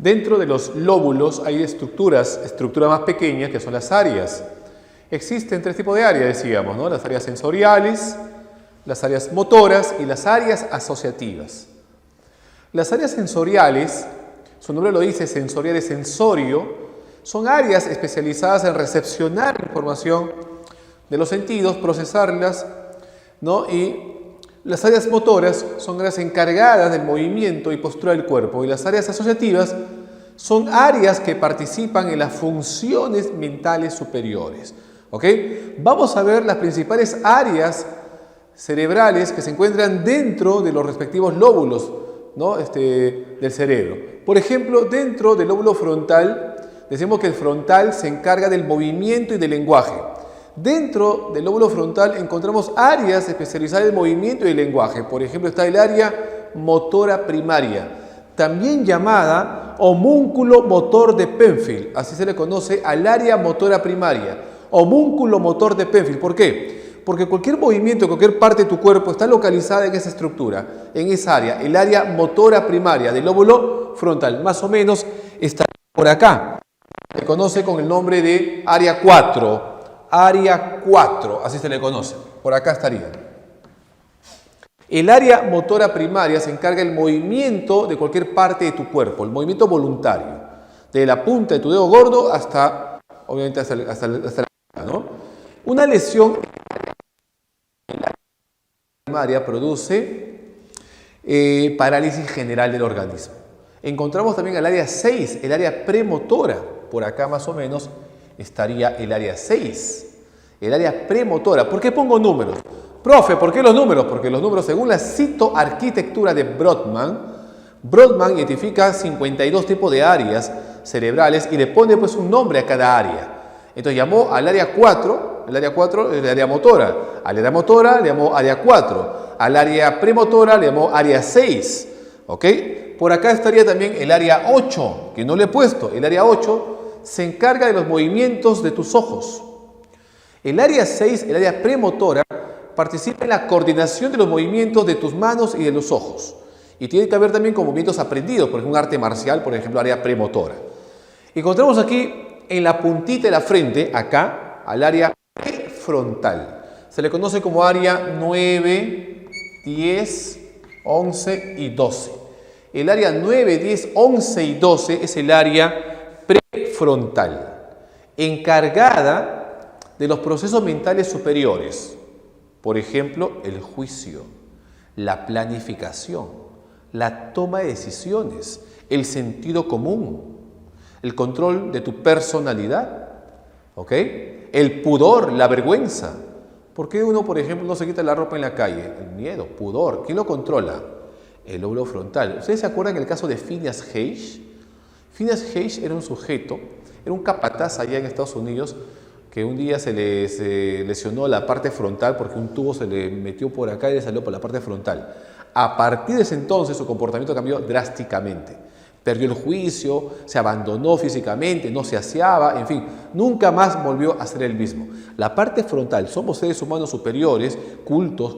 Dentro de los lóbulos hay estructuras más pequeñas que son las áreas. Existen tres tipos de áreas, decíamos, ¿no? Las áreas sensoriales, las áreas motoras y las áreas asociativas. Las áreas sensoriales, su nombre lo dice, sensorial es sensorio, son áreas especializadas en recepcionar información de los sentidos, procesarlas, ¿no? Y las áreas motoras son áreas encargadas del movimiento y postura del cuerpo, y las áreas asociativas son áreas que participan en las funciones mentales superiores. ¿Ok? Vamos a ver las principales áreas cerebrales que se encuentran dentro de los respectivos lóbulos, ¿no? Del cerebro. Por ejemplo, dentro del lóbulo frontal, decimos que el frontal se encarga del movimiento y del lenguaje. Dentro del lóbulo frontal encontramos áreas especializadas en movimiento y lenguaje. Por ejemplo, está el área motora primaria, también llamada homúnculo motor de Penfield. Así se le conoce al área motora primaria. Homúnculo motor de Penfield. ¿Por qué? Porque cualquier movimiento, cualquier parte de tu cuerpo está localizada en esa estructura, en esa área, el área motora primaria del lóbulo frontal. Más o menos está por acá. Se conoce con el nombre de área 4. Área 4, así se le conoce. Por acá estaría. El área motora primaria se encarga del movimiento de cualquier parte de tu cuerpo, el movimiento voluntario, de la punta de tu dedo gordo hasta, obviamente, hasta la, ¿no? Una lesión en la área primaria produce parálisis general del organismo. Encontramos también el área 6, el área premotora. Por acá más o menos estaría el área 6, el área premotora. ¿Por qué pongo números? Profe, ¿por qué los números? Porque los números, según la citoarquitectura de Brodmann identifica 52 tipos de áreas cerebrales y le pone pues un nombre a cada área. Entonces llamó al área 4, el área motora. Al área motora le llamó área 4. Al área premotora le llamó área 6. ¿Ok? Por acá estaría también el área 8, que no le he puesto. El área 8 se encarga de los movimientos de tus ojos. El área 6, el área premotora, participa en la coordinación de los movimientos de tus manos y de los ojos. Y tiene que ver también con movimientos aprendidos, por ejemplo, un arte marcial, por ejemplo, área premotora. Encontramos aquí en la puntita de la frente, acá, al área prefrontal. Se le conoce como área 9, 10, 11 y 12. El área 9, 10, 11 y 12 es el área prefrontal, encargada de los procesos mentales superiores. Por ejemplo, el juicio, la planificación, la toma de decisiones, el sentido común, el control de tu personalidad, ¿ok? El pudor, la vergüenza. ¿Por qué uno, por ejemplo, no se quita la ropa en la calle? El miedo, pudor. ¿Quién lo controla? El lóbulo frontal. ¿Ustedes se acuerdan del caso de Phineas Gage? Phineas Gage era un sujeto, era un capataz allá en Estados Unidos, que un día se lesionó la parte frontal porque un tubo se le metió por acá y le salió por la parte frontal. A partir de ese entonces su comportamiento cambió drásticamente. Perdió el juicio, se abandonó físicamente, no se aseaba, en fin, nunca más volvió a ser el mismo. La parte frontal, somos seres humanos superiores, cultos,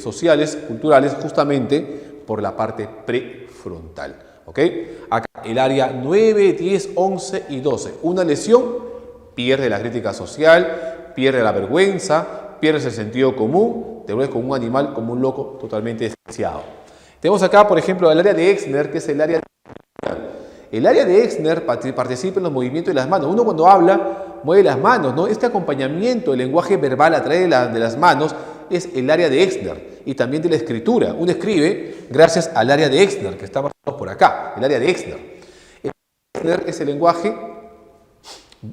sociales, culturales, justamente por la parte prefrontal. ¿Ok? Acá el área 9, 10, 11 y 12. Una lesión, pierde la crítica social, pierde la vergüenza, pierdes el sentido común, te vuelves como un animal, como un loco totalmente desquiciado. Tenemos acá, por ejemplo, el área de Exner, que es el área de Exner participa en los movimientos de las manos. Uno cuando habla mueve las manos, ¿no? Este acompañamiento, el lenguaje verbal a través de las manos es el área de Exner y también de la escritura. Uno escribe gracias al área de Exner, que está por acá, el área de Exner. El área de Exner es el lenguaje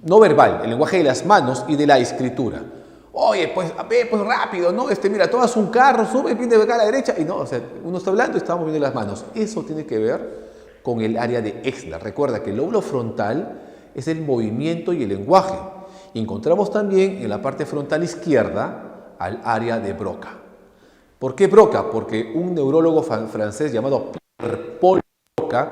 no verbal, el lenguaje de las manos y de la escritura. Oye, pues rápido, ¿no? Mira, tomas un carro, sube, viene de acá a la derecha, y no, o sea, uno está hablando y está moviendo las manos. Eso tiene que ver con el área de Exner. Recuerda que el lóbulo frontal es el movimiento y el lenguaje. Y encontramos también en la parte frontal izquierda al área de Broca. ¿Por qué Broca? Porque un neurólogo francés llamado Pierre-Paul Broca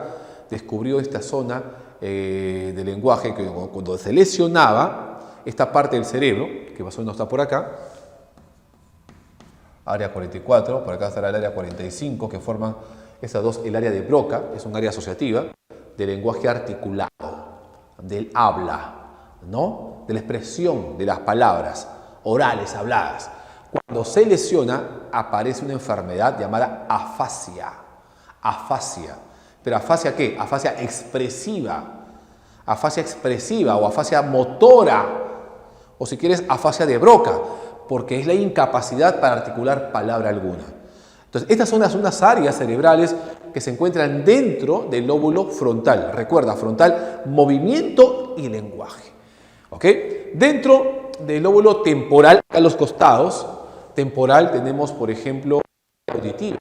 descubrió esta zona de lenguaje que cuando se lesionaba esta parte del cerebro, que más o menos está por acá, área 44, por acá estará el área 45, que forman esas dos, el área de Broca, es un área asociativa, del lenguaje articulado, del habla, ¿no? De la expresión de las palabras orales, habladas. Cuando se lesiona, aparece una enfermedad llamada afasia. Afasia. ¿Pero afasia qué? Afasia expresiva. Afasia expresiva o afasia motora. O si quieres, afasia de Broca, porque es la incapacidad para articular palabra alguna. Entonces, estas son unas áreas cerebrales que se encuentran dentro del lóbulo frontal. Recuerda, frontal, movimiento y lenguaje. ¿Ok? Dentro del lóbulo temporal, a los costados, temporal tenemos, por ejemplo, auditiva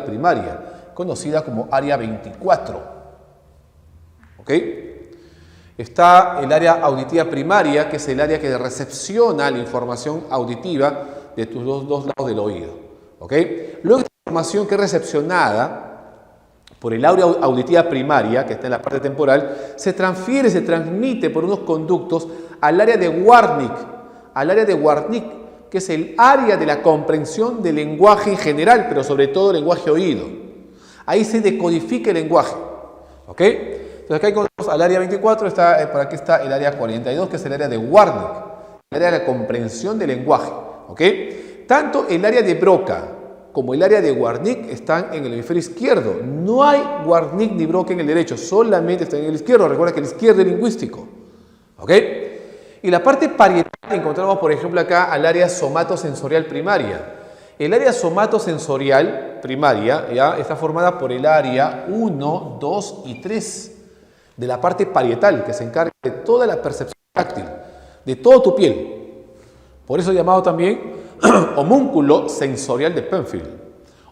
primaria, conocida como área 24. ¿Ok? Está el área auditiva primaria, que es el área que recepciona la información auditiva de tus dos lados del oído. ¿Ok? Luego, esta información que es recepcionada por el área auditiva primaria, que está en la parte temporal, se transfiere, se transmite por unos conductos al área de Wernicke, que es el área de la comprensión del lenguaje en general, pero sobre todo el lenguaje oído. Ahí se decodifica el lenguaje. ¿Ok? Entonces acá encontramos al área 24, por aquí está el área 42, que es el área de Wernicke, el área de la comprensión del lenguaje. ¿Ok? Tanto el área de Broca como el área de Wernicke están en el hemisferio izquierdo. No hay Wernicke ni Broca en el derecho, solamente están en el izquierdo. Recuerda que el izquierdo es lingüístico. ¿Ok? Y la parte parietal encontramos, por ejemplo, acá al área somatosensorial primaria. El área somatosensorial primaria ya está formada por el área 1, 2 y 3 de la parte parietal, que se encarga de toda la percepción táctil, de toda tu piel. Por eso llamado también homúnculo sensorial de Penfield.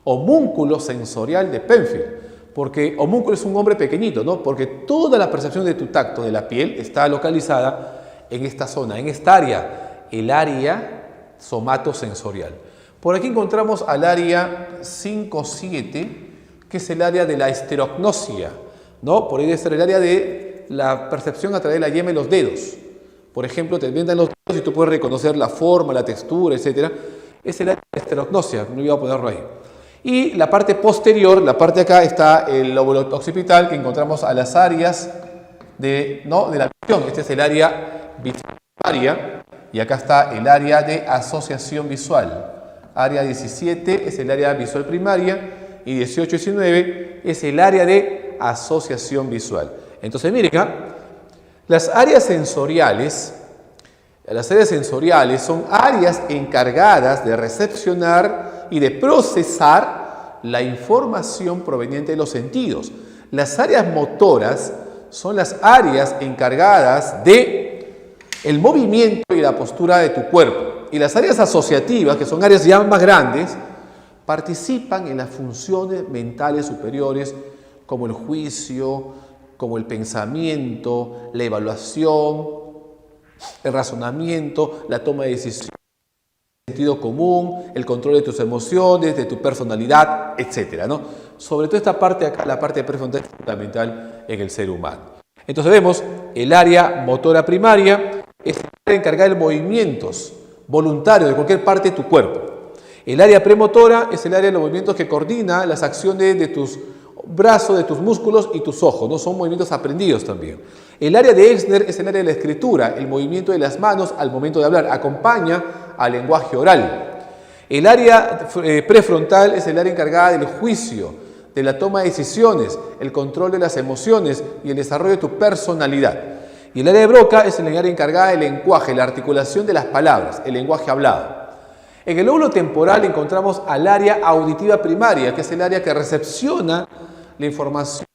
Homúnculo sensorial de Penfield. Porque homúnculo es un hombre pequeñito, ¿no? Porque toda la percepción de tu tacto, de la piel, está localizada en esta zona, en esta área, el área somatosensorial. Por aquí encontramos al área 5-7, que es el área de la esterognosia, ¿no? Por ahí debe ser el área de la percepción a través de la yema de los dedos. Por ejemplo, te vendan los dedos y tú puedes reconocer la forma, la textura, etc. Es el área de la esterognosia, no iba a ponerlo ahí. Y la parte posterior, la parte de acá, está el lóbulo occipital, que encontramos a las áreas de la visión. Este es el área visual, y acá está el área de asociación visual. Área 17 es el área visual primaria y 18 y 19 es el área de asociación visual. Entonces, miren acá, las áreas sensoriales son áreas encargadas de recepcionar y de procesar la información proveniente de los sentidos. Las áreas motoras son las áreas encargadas de el movimiento y la postura de tu cuerpo. Y las áreas asociativas, que son áreas ya más grandes, participan en las funciones mentales superiores como el juicio, como el pensamiento, la evaluación, el razonamiento, la toma de decisiones, el sentido común, el control de tus emociones, de tu personalidad, etc., ¿no? Sobre todo esta parte acá, la parte prefrontal, es fundamental en el ser humano. Entonces vemos el área motora primaria, es el área encargada de movimientos voluntarios de cualquier parte de tu cuerpo. El área premotora es el área de los movimientos que coordina las acciones de tus brazos, de tus músculos y tus ojos, ¿no? Son movimientos aprendidos también. El área de Exner es el área de la escritura, el movimiento de las manos al momento de hablar, acompaña al lenguaje oral. El área prefrontal es el área encargada del juicio, de la toma de decisiones, el control de las emociones y el desarrollo de tu personalidad. Y el área de Broca es el área encargada del lenguaje, la articulación de las palabras, el lenguaje hablado. En el lóbulo temporal encontramos al área auditiva primaria, que es el área que recepciona la información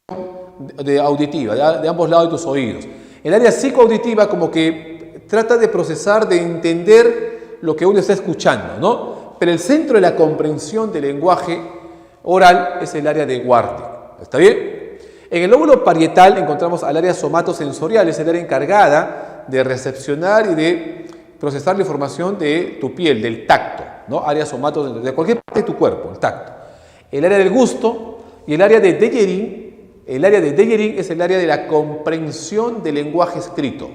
auditiva de ambos lados de tus oídos. El área psicoauditiva como que trata de procesar, de entender lo que uno está escuchando, ¿no? Pero el centro de la comprensión del lenguaje oral es el área de Wernicke. ¿Está bien? En el lóbulo parietal encontramos al área somatosensorial, es el área encargada de recepcionar y de procesar la información de tu piel, del tacto, ¿no? Área somatosensorial, de cualquier parte de tu cuerpo, el tacto. El área del gusto y el área de Dejerine es el área de la comprensión del lenguaje escrito.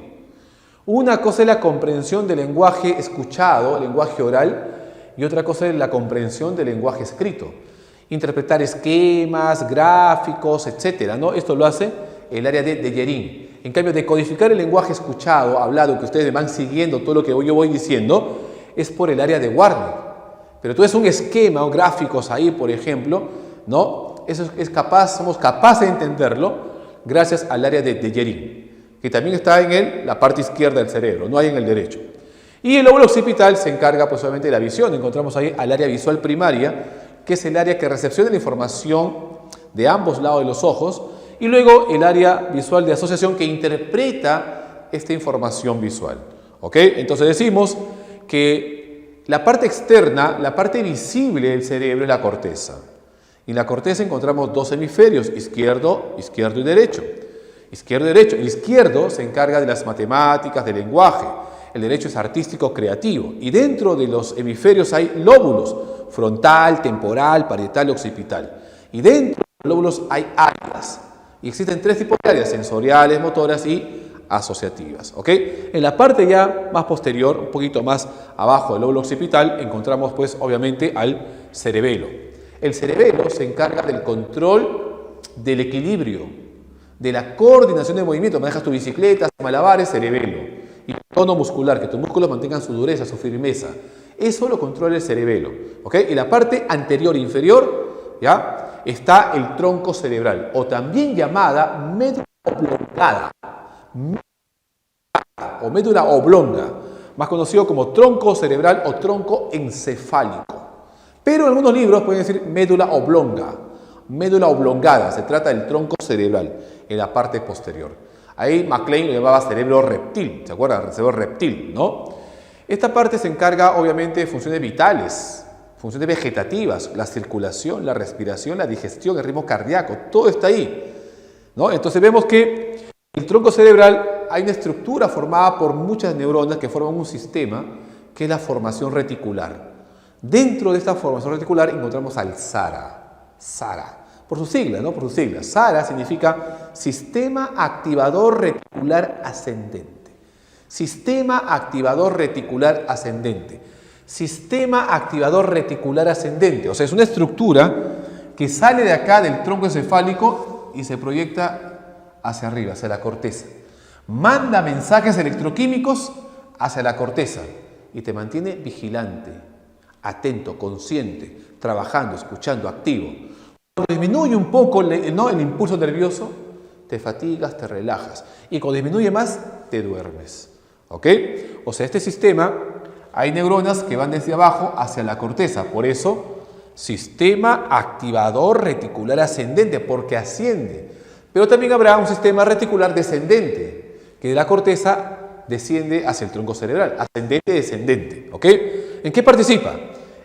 Una cosa es la comprensión del lenguaje escuchado, el lenguaje oral, y otra cosa es la comprensión del lenguaje escrito. Interpretar esquemas, gráficos, etcétera, ¿no? Esto lo hace el área de Dejerín. En cambio, decodificar el lenguaje escuchado, hablado, que ustedes van siguiendo todo lo que yo voy diciendo, es por el área de Warner. Pero tú ves un esquema o gráficos ahí, por ejemplo, ¿no? Eso somos capaces de entenderlo gracias al área de Dejerín, que también está en la parte izquierda del cerebro, no hay en el derecho. Y el lóbulo occipital se encarga pues obviamente de la visión. Encontramos ahí al área visual primaria, que es el área que recepciona la información de ambos lados de los ojos, y luego el área visual de asociación que interpreta esta información visual. ¿Ok? Entonces decimos que la parte externa, la parte visible del cerebro es la corteza. Y en la corteza encontramos dos hemisferios, izquierdo y derecho. Izquierdo y derecho. El izquierdo se encarga de las matemáticas, del lenguaje. El derecho es artístico creativo. Y dentro de los hemisferios hay lóbulos, frontal, temporal, parietal y occipital. Y dentro de los lóbulos hay áreas. Y existen tres tipos de áreas, sensoriales, motoras y asociativas. ¿Ok? En la parte ya más posterior, un poquito más abajo del lóbulo occipital, encontramos pues obviamente al cerebelo. El cerebelo se encarga del control del equilibrio, de la coordinación de movimiento. Manejas tu bicicleta, malabares, cerebelo. Y el tono muscular, que tus músculos mantengan su dureza, su firmeza. Eso lo controla el cerebelo. ¿Ok? En la parte anterior e inferior, ¿ya?, está el tronco cerebral, o también llamada médula oblongada, o médula oblonga, más conocido como tronco cerebral o tronco encefálico. Pero en algunos libros pueden decir médula oblonga, médula oblongada, se trata del tronco cerebral en la parte posterior. Ahí MacLean lo llamaba cerebro reptil, ¿se acuerdan? Cerebro reptil, ¿no? Esta parte se encarga obviamente de funciones vitales, funciones vegetativas, la circulación, la respiración, la digestión, el ritmo cardíaco, todo está ahí, ¿no? Entonces vemos que el tronco cerebral hay una estructura formada por muchas neuronas que forman un sistema que es la formación reticular. Dentro de esta formación reticular encontramos al SARA, por sus siglas, ¿no? Por sus siglas. SARA significa Sistema Activador Reticular Ascendente. Sistema Activador Reticular Ascendente. Sistema Activador Reticular Ascendente. O sea, es una estructura que sale de acá del tronco encefálico y se proyecta hacia arriba, hacia la corteza. Manda mensajes electroquímicos hacia la corteza y te mantiene vigilante, atento, consciente, trabajando, escuchando, activo. Cuando disminuye un poco el impulso nervioso, te fatigas, te relajas. Y cuando disminuye más, te duermes. ¿Ok? O sea, este sistema, hay neuronas que van desde abajo hacia la corteza. Por eso, sistema activador reticular ascendente, porque asciende. Pero también habrá un sistema reticular descendente, que de la corteza desciende hacia el tronco cerebral. Ascendente-descendente. ¿Ok? ¿En qué participa?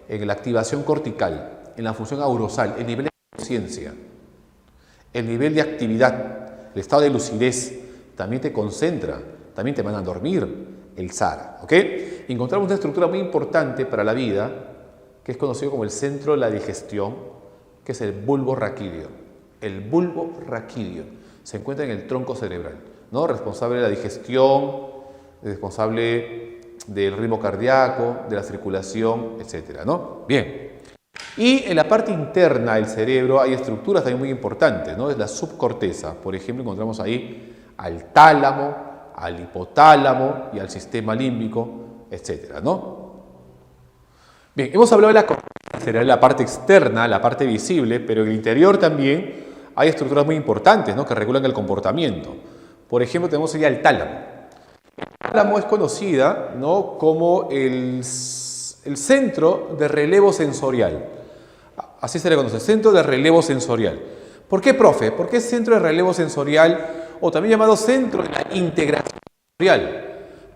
En la activación cortical, en la función aurosal, el nivel de conciencia, el nivel de actividad, el estado de lucidez, también te concentra, también te manda a dormir, el SARA. ¿Ok? Encontramos una estructura muy importante para la vida, que es conocido como el centro de la digestión, que es el bulbo raquídeo. El bulbo raquídeo se encuentra en el tronco cerebral, ¿no? Responsable de la digestión, responsable del ritmo cardíaco, de la circulación, etcétera, ¿no? Bien. Y en la parte interna del cerebro hay estructuras también muy importantes, ¿no? Es la subcorteza. Por ejemplo, encontramos ahí al tálamo, al hipotálamo y al sistema límbico, etcétera, ¿no? Bien, hemos hablado de la corteza cerebral, la parte externa, la parte visible, pero en el interior también hay estructuras muy importantes, ¿no?, que regulan el comportamiento. Por ejemplo, tenemos ya el tálamo. El tálamo es conocida, ¿no?, como el centro de relevo sensorial. Así se le conoce, centro de relevo sensorial. ¿Por qué, profe? ¿Por qué centro de relevo sensorial o también llamado centro de la integración sensorial?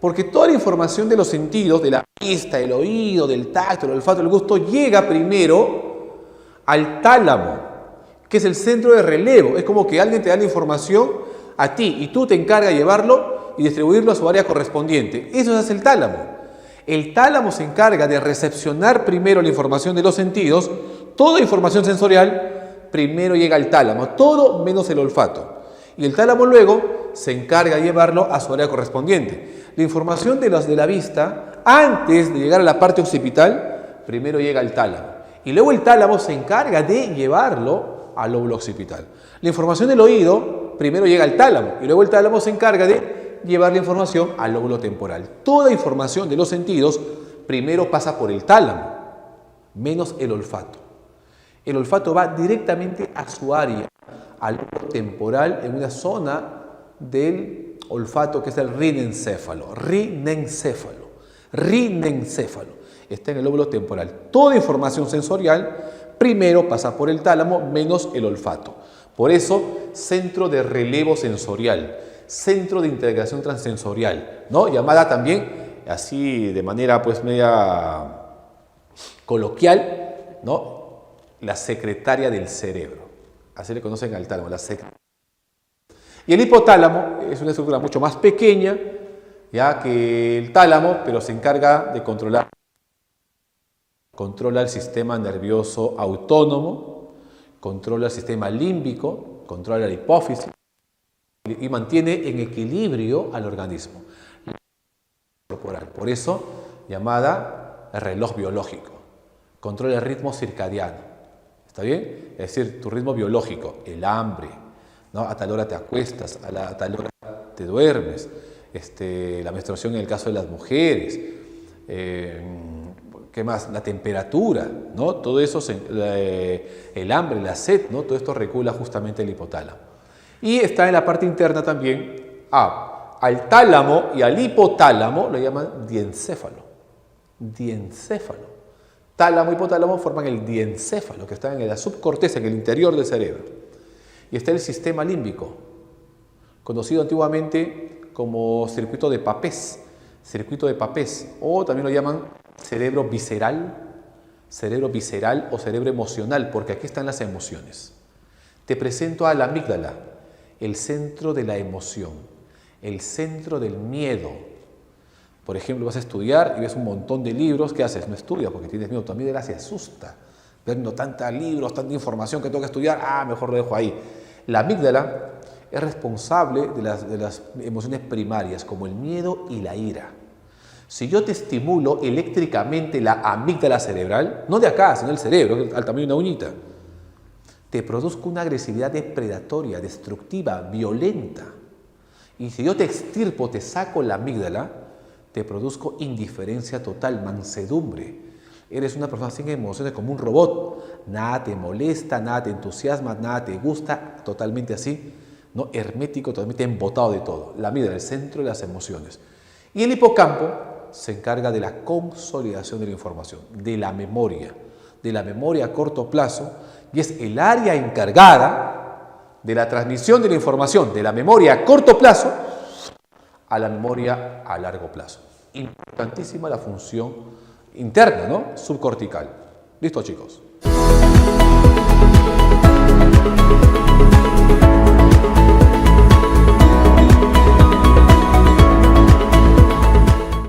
Porque toda la información de los sentidos, de la vista, del oído, del tacto, del olfato, del gusto, llega primero al tálamo, que es el centro de relevo. Es como que alguien te da la información a ti y tú te encargas de llevarlo y distribuirlo a su área correspondiente. Eso es el tálamo. El tálamo se encarga de recepcionar primero la información de los sentidos. Toda información sensorial primero llega al tálamo, todo menos el olfato. Y el tálamo luego se encarga de llevarlo a su área correspondiente. La información de la vista, antes de llegar a la parte occipital, primero llega al tálamo. Y luego el tálamo se encarga de llevarlo al lóbulo occipital. La información del oído primero llega al tálamo y luego el tálamo se encarga de llevar la información al lóbulo temporal. Toda información de los sentidos primero pasa por el tálamo, menos el olfato. El olfato va directamente a su área, al lóbulo temporal, en una zona del olfato que es el rinencéfalo. Rinencéfalo. Está en el lóbulo temporal. Toda información sensorial primero pasa por el tálamo, menos el olfato. Por eso, centro de relevo sensorial, centro de integración transsensorial, ¿no? Llamada también, así de manera pues media coloquial, ¿no? La secretaria del cerebro. Así le conocen al tálamo, la secretaria. Y el hipotálamo es una estructura mucho más pequeña, ya que el tálamo, pero se encarga de controla el sistema nervioso autónomo, controla el sistema límbico, controla la hipófisis y mantiene en equilibrio al organismo corporal. Por eso, llamada reloj biológico. Controla el ritmo circadiano. ¿Está bien? Es decir, tu ritmo biológico, el hambre, ¿no? A tal hora te acuestas, a tal hora te duermes, la menstruación en el caso de las mujeres, ¿qué más? La temperatura, ¿no? Todo eso, el hambre, la sed, ¿no? Todo esto regula justamente el hipotálamo. Y está en la parte interna también, al tálamo y al hipotálamo lo llaman diencéfalo. Diencéfalo. Tálamo y hipotálamo forman el diencéfalo, que está en la subcorteza, en el interior del cerebro. Y está el sistema límbico, conocido antiguamente como circuito de Papez, o también lo llaman cerebro visceral o cerebro emocional, porque aquí están las emociones. Te presento a la amígdala, el centro de la emoción, el centro del miedo. Por ejemplo, vas a estudiar y ves un montón de libros. ¿Qué haces? No estudias porque tienes miedo. Tu amígdala se asusta viendo tantos libros, tanta información que tengo que estudiar. Mejor lo dejo ahí. La amígdala es responsable de las emociones primarias, como el miedo y la ira. Si yo te estimulo eléctricamente la amígdala cerebral, no de acá, sino el cerebro, al tamaño de una uñita, te produzco una agresividad depredatoria, destructiva, violenta. Y si yo te extirpo, te saco la amígdala, te produzco indiferencia total, mansedumbre. Eres una persona sin emociones, como un robot. Nada te molesta, nada te entusiasma, nada te gusta, totalmente así, ¿no? Hermético, totalmente embotado de todo. La amígdala, el centro de las emociones. Y el hipocampo se encarga de la consolidación de la información, de la memoria a corto plazo, y es el área encargada de la transmisión de la información de la memoria a corto plazo a la memoria a largo plazo. Importantísima la función interna, ¿no? Subcortical. ¿Listo, chicos?